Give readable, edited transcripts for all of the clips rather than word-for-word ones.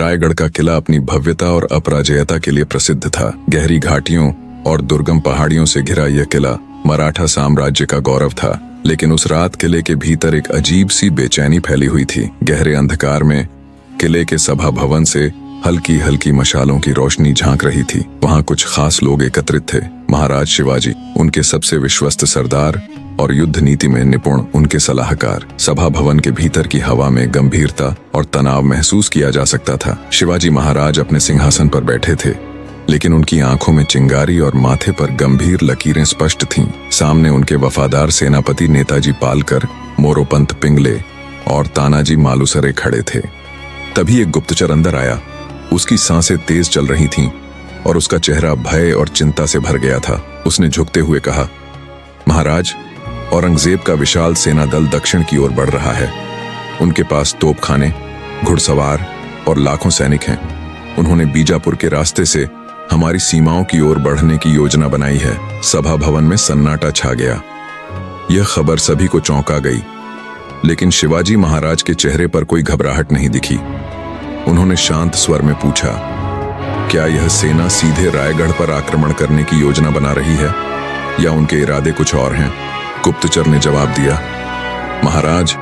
रायगढ़ का किला अपनी भव्यता और अपराजेयता के लिए प्रसिद्ध था। गहरी घाटियों और दुर्गम पहाड़ियों से घिरा यह किला मराठा साम्राज्य का गौरव था। लेकिन उस रात किले के भीतर एक अजीब सी बेचैनी फैली हुई थी। गहरे अंधकार में किले के सभा भवन से हल्की हल्की मशालों की रोशनी झांक रही थी। वहां कुछ खास लोग एकत्रित थे। महाराज शिवाजी, उनके सबसे विश्वस्त सरदार और युद्ध नीति में निपुण उनके सलाहकार। सभा भवन के भीतर की हवा में गंभीरता और तनाव महसूस किया जा सकता था। शिवाजी महाराज अपने सिंहासन पर बैठे थे, लेकिन उनकी आंखों में चिंगारी और माथे पर गंभीर लकीरें स्पष्ट थीं। सामने उनके वफादार सेनापति नेताजी पालकर, मोरोपंत पिंगले और तानाजी मालुसरे खड़े थे। तभी एक गुप्तचर अंदर आया। उसकी सांसें तेज चल रही थीं और उसका चेहरा भय और चिंता से भर गया था। उसने झुकते हुए कहा, महाराज, औरंगजेब का विशाल सेना दल दक्षिण की ओर बढ़ रहा है। उनके पास तोपखाने, घुड़सवार और लाखों सैनिक हैं। उन्होंने बीजापुर के रास्ते से हमारी सीमाओं की ओर बढ़ने की योजना बनाई है। सभा भवन में सन्नाटा छा गया। यह खबर सभी को चौंका गई, लेकिन शिवाजी महाराज के चेहरे पर कोई घबराहट नहीं दिखी। उन्होंने शांत स्वर में पूछा, क्या यह सेना सीधे रायगढ़ पर आक्रमण करने की योजना बना रही है या उनके इरादे कुछ और हैं? गुप्तचर ने जवाब दिया, महाराज,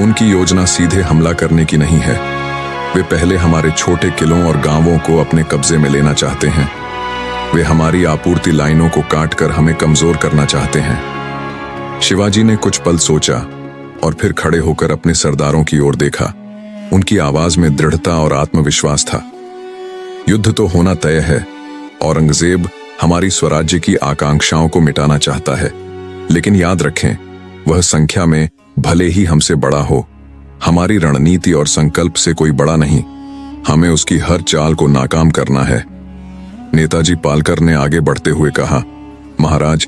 उनकी योजना सीधे हमला करने की नहीं है। वे पहले हमारे छोटे किलों और गांवों को अपने कब्जे में लेना चाहते हैं। वे हमारी आपूर्ति लाइनों को काटकर हमें कमजोर करना चाहते हैं। शिवाजी ने कुछ पल सोचा और फिर खड़े होकर अपने सरदारों की ओर देखा। उनकी आवाज में दृढ़ता और आत्मविश्वास था। युद्ध तो होना तय है। औरंगजेब हमारी स्वराज्य की आकांक्षाओं को मिटाना चाहता है, लेकिन याद रखें, वह संख्या में भले ही हमसे बड़ा हो, हमारी रणनीति और संकल्प से कोई बड़ा नहीं। हमें उसकी हर चाल को नाकाम करना है। नेताजी पालकर ने आगे बढ़ते हुए कहा, महाराज,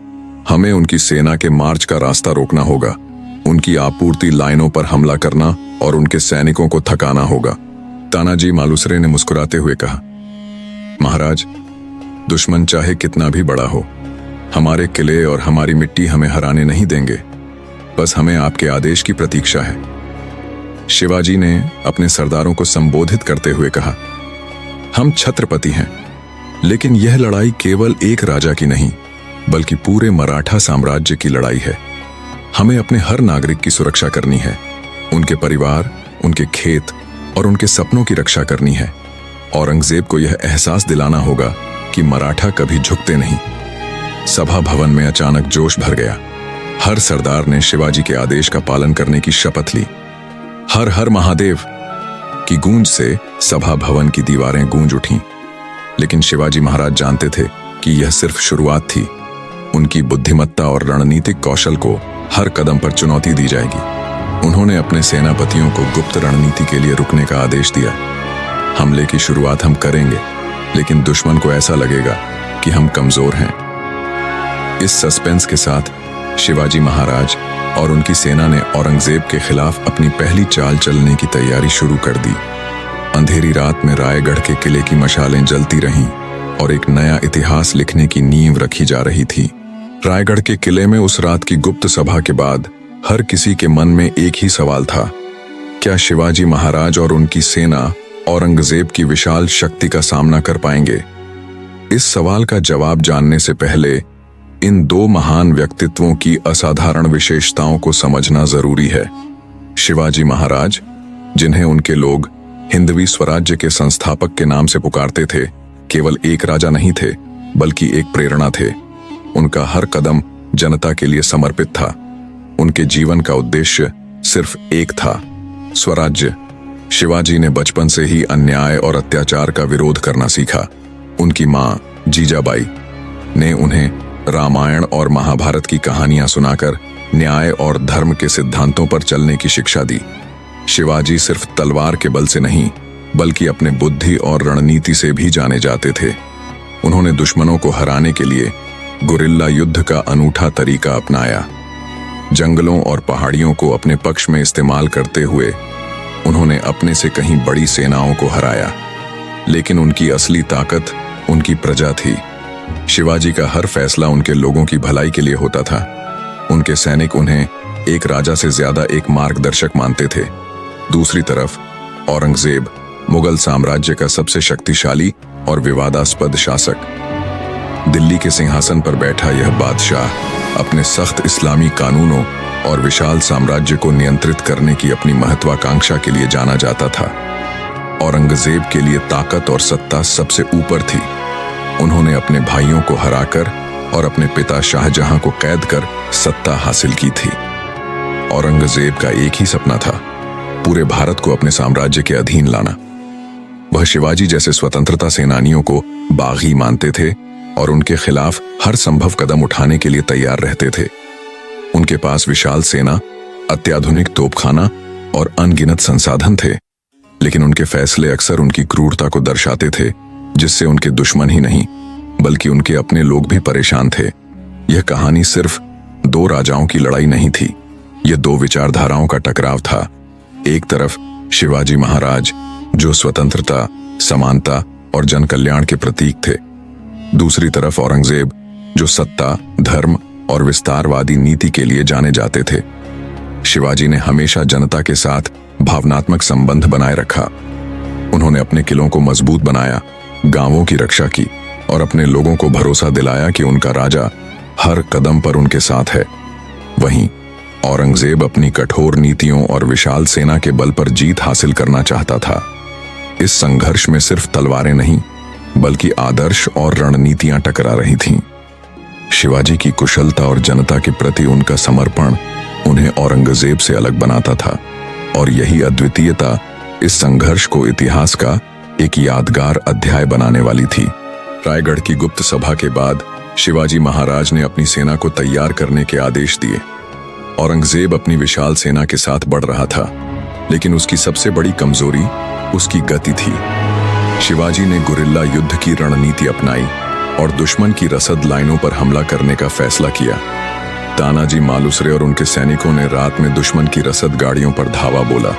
हमें उनकी सेना के मार्च का रास्ता रोकना होगा। उनकी आपूर्ति लाइनों पर हमला करना और उनके सैनिकों को थकाना होगा। तानाजी मालुसरे ने मुस्कुराते हुए कहा, महाराज, दुश्मन चाहे कितना भी बड़ा हो, हमारे किले और हमारी मिट्टी हमें हराने नहीं देंगे। बस हमें आपके आदेश की प्रतीक्षा है। शिवाजी ने अपने सरदारों को संबोधित करते हुए कहा, हम छत्रपति हैं, लेकिन यह लड़ाई केवल एक राजा की नहीं, बल्कि पूरे मराठा साम्राज्य की लड़ाई है। हमें अपने हर नागरिक की सुरक्षा करनी है। उनके परिवार, उनके खेत और उनके सपनों की रक्षा करनी है। औरंगजेब को यह एहसास दिलाना होगा कि मराठा कभी झुकते नहीं। सभा भवन में अचानक जोश भर गया। हर सरदार ने शिवाजी के आदेश का पालन करने की शपथ ली। हर हर महादेव की गूंज से सभा भवन की दीवारें गूंज उठीं। लेकिन शिवाजी महाराज जानते थे कि यह सिर्फ शुरुआत थी। उनकी बुद्धिमत्ता और रणनीतिक कौशल को हर कदम पर चुनौती दी जाएगी। उन्होंने अपने सेनापतियों को गुप्त रणनीति के लिए रुकने का आदेश दिया। हमले की शुरुआत हम करेंगे, लेकिन दुश्मन को ऐसा लगेगा कि हम कमजोर हैं। इस सस्पेंस के साथ शिवाजी महाराज और उनकी सेना ने औरंगजेब के खिलाफ अपनी पहली चाल चलने की तैयारी शुरू कर दी। अंधेरी रात में रायगढ़ के किले की मशालें जलती रहीं और एक नया इतिहास लिखने की नींव रखी जा रही थी। रायगढ़ के किले में उस रात की गुप्त सभा के बाद हर किसी के मन में एक ही सवाल था, क्या शिवाजी महाराज और उनकी सेना औरंगजेब की विशाल शक्ति का सामना कर पाएंगे? इस सवाल का जवाब जानने से पहले इन दो महान व्यक्तित्वों की असाधारण विशेषताओं को समझना जरूरी है। शिवाजी महाराज, जिन्हें उनके लोग हिंदवी स्वराज्य के संस्थापक के नाम से पुकारते थे, केवल एक राजा नहीं थे, बल्कि एक प्रेरणा थे। उनका हर कदम जनता के लिए समर्पित था। उनके जीवन का उद्देश्य सिर्फ एक था, स्वराज्य। शिवाजी ने बचपन से ही अन्याय और अत्याचार का विरोध करना सीखा। उनकी मां जीजाबाई ने उन्हें रामायण और महाभारत की कहानियां सुनाकर न्याय और धर्म के सिद्धांतों पर चलने की शिक्षा दी। शिवाजी सिर्फ तलवार के बल से नहीं, बल्कि अपने बुद्धि और रणनीति से भी जाने जाते थे। उन्होंने दुश्मनों को हराने के लिए गुरिल्ला युद्ध का अनूठा तरीका अपनाया। जंगलों और पहाड़ियों को अपने पक्ष में इस्तेमाल करते हुए उन्होंने अपने से कहीं बड़ी सेनाओं को हराया। लेकिन उनकी असली ताकत उनकी प्रजा थी। शिवाजी का हर फैसला उनके लोगों की भलाई के लिए होता था। उनके सैनिक उन्हें एक राजा से ज्यादा एक मार्गदर्शक मानते थे। दूसरी तरफ औरंगजेब मुगल साम्राज्य का सबसे शक्तिशाली और विवादास्पद शासक। दिल्ली के सिंहासन पर बैठा यह बादशाह अपने सख्त इस्लामी कानूनों और विशाल साम्राज्य को नियंत्रित करने की अपनी महत्वाकांक्षा के लिए जाना जाता था। औरंगजेब के लिए ताकत और सत्ता सबसे ऊपर थी। उन्होंने अपने भाइयों को हराकर और अपने पिता शाहजहां को कैद कर सत्ता हासिल की थी। औरंगजेब का एक ही सपना था, पूरे भारत को अपने साम्राज्य के अधीन लाना। वह शिवाजी जैसे स्वतंत्रता सेनानियों को बागी मानते थे और उनके खिलाफ हर संभव कदम उठाने के लिए तैयार रहते थे। उनके पास विशाल सेना, अत्याधुनिक तोपखाना और अनगिनत संसाधन थे, लेकिन उनके फैसले अक्सर उनकी क्रूरता को दर्शाते थे, जिससे उनके दुश्मन ही नहीं बल्कि उनके अपने लोग भी परेशान थे। यह कहानी सिर्फ दो राजाओं की लड़ाई नहीं थी, यह दो विचारधाराओं का टकराव था। एक तरफ शिवाजी महाराज, जो स्वतंत्रता, समानता और जन कल्याण के प्रतीक थे। दूसरी तरफ औरंगजेब, जो सत्ता, धर्म और विस्तारवादी नीति के लिए जाने जाते थे। शिवाजी ने हमेशा जनता के साथ भावनात्मक संबंध बनाए रखा। उन्होंने अपने किलों को मजबूत बनाया, गांवों की रक्षा की और अपने लोगों को भरोसा दिलाया कि उनका राजा हर कदम पर उनके साथ है। वहीं औरंगजेब अपनी कठोर नीतियों और विशाल सेना के बल पर जीत हासिल करना चाहता था। इस संघर्ष में सिर्फ तलवारें नहीं बल्कि आदर्श और रणनीतियां टकरा रही थीं। शिवाजी की कुशलता और जनता के प्रति उनका समर्पण उन्हें औरंगजेब से अलग बनाता था, और यही अद्वितीयता इस संघर्ष को इतिहास का एक यादगार अध्याय बनाने वाली थी। रायगढ़ की गुप्त सभा के बाद शिवाजी महाराज ने अपनी सेना को तैयार करने के आदेश दिए। औरंगजेब अपनी विशाल सेना के साथ बढ़ रहा था, लेकिन उसकी सबसे बड़ी कमजोरी उसकी गति थी। शिवाजी ने गुरिल्ला युद्ध की रणनीति अपनाई और दुश्मन की रसद लाइनों पर हमला करने का फैसला किया। तानाजी मालुसरे और उनके सैनिकों ने रात में दुश्मन की रसद गाड़ियों पर धावा बोला,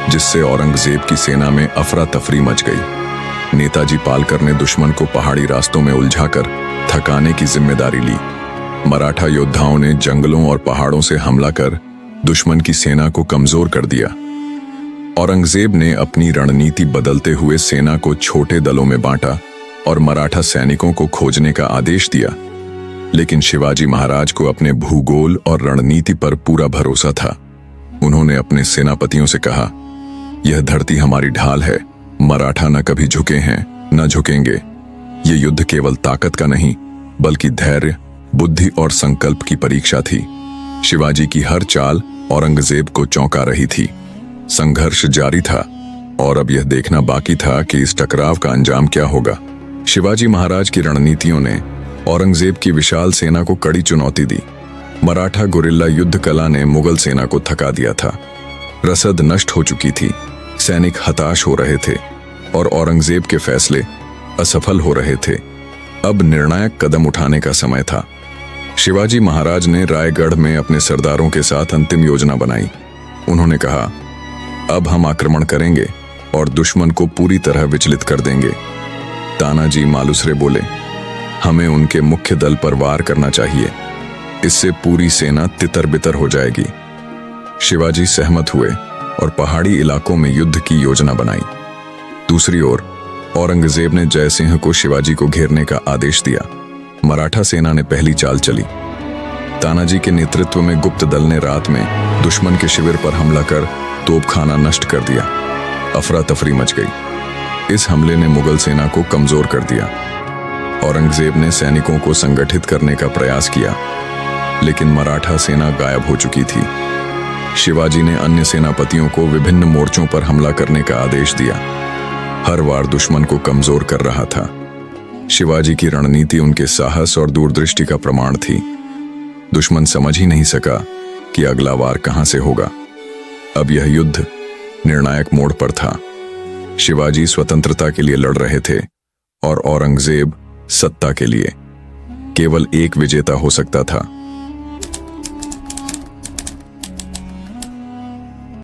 जिससे औरंगजेब की सेना में अफरा तफरी मच गई। नेताजी पालकर ने दुश्मन को पहाड़ी रास्तों में उलझाकर थकाने की जिम्मेदारी ली। मराठा योद्धाओं ने जंगलों और पहाड़ों से हमला कर दुश्मन की सेना को कमजोर कर दिया। औरंगजेब ने अपनी रणनीति बदलते हुए सेना को छोटे दलों में बांटा और मराठा सैनिकों को खोजने का आदेश दिया। लेकिन शिवाजी महाराज को अपने भूगोल और रणनीति पर पूरा भरोसा था। उन्होंने अपने सेनापतियों से कहा, यह धरती हमारी ढाल है, मराठा न कभी झुके हैं न झुकेंगे। ये युद्ध केवल ताकत का नहीं बल्कि धैर्य, बुद्धि और संकल्प की परीक्षा थी। शिवाजी की हर चाल औरंगजेब को चौंका रही थी। संघर्ष जारी था और अब यह देखना बाकी था कि इस टकराव का अंजाम क्या होगा। शिवाजी महाराज की रणनीतियों ने औरंगजेब की विशाल सेना को कड़ी चुनौती दी। मराठा गुरिल्ला युद्ध कला ने मुगल सेना को थका दिया था। रसद नष्ट हो चुकी थी, सैनिक हताश हो रहे थे और औरंगजेब के फैसले असफल हो रहे थे। अब निर्णायक कदम उठाने का समय था। शिवाजी महाराज ने रायगढ़ में अपने सरदारों के साथ अंतिम योजना बनाई। उन्होंने कहा, अब हम आक्रमण करेंगे और दुश्मन को पूरी तरह विचलित कर देंगे। तानाजी मालुसरे बोले, हमें उनके मुख्य दल पर वार करना चाहिए, इससे पूरी सेना तितर बितर हो जाएगी। शिवाजी सहमत हुए और पहाड़ी इलाकों में युद्ध की योजना बनाई। दूसरी ओर औरंगजेब ने जयसिंह को शिवाजी को घेरने का आदेश दिया। मराठा सेना ने पहली चाल चली। तानाजी के नेतृत्व में गुप्त दल ने रात में दुश्मन के शिविर पर हमला कर तोपखाना नष्ट कर दिया। अफरा तफरी मच गई। इस हमले ने मुगल सेना को कमजोर कर दिया। औरंगजेब ने सैनिकों को संगठित करने का प्रयास किया, लेकिन मराठा सेना गायब हो चुकी थी। शिवाजी ने अन्य सेनापतियों को विभिन्न मोर्चों पर हमला करने का आदेश दिया। हर वार दुश्मन को कमजोर कर रहा था। शिवाजी की रणनीति उनके साहस और दूरदृष्टि का प्रमाण थी। दुश्मन समझ ही नहीं सका कि अगला वार कहां से होगा। अब यह युद्ध निर्णायक मोड़ पर था। शिवाजी स्वतंत्रता के लिए लड़ रहे थे और औरंगजेब सत्ता के लिए। केवल एक विजेता हो सकता था।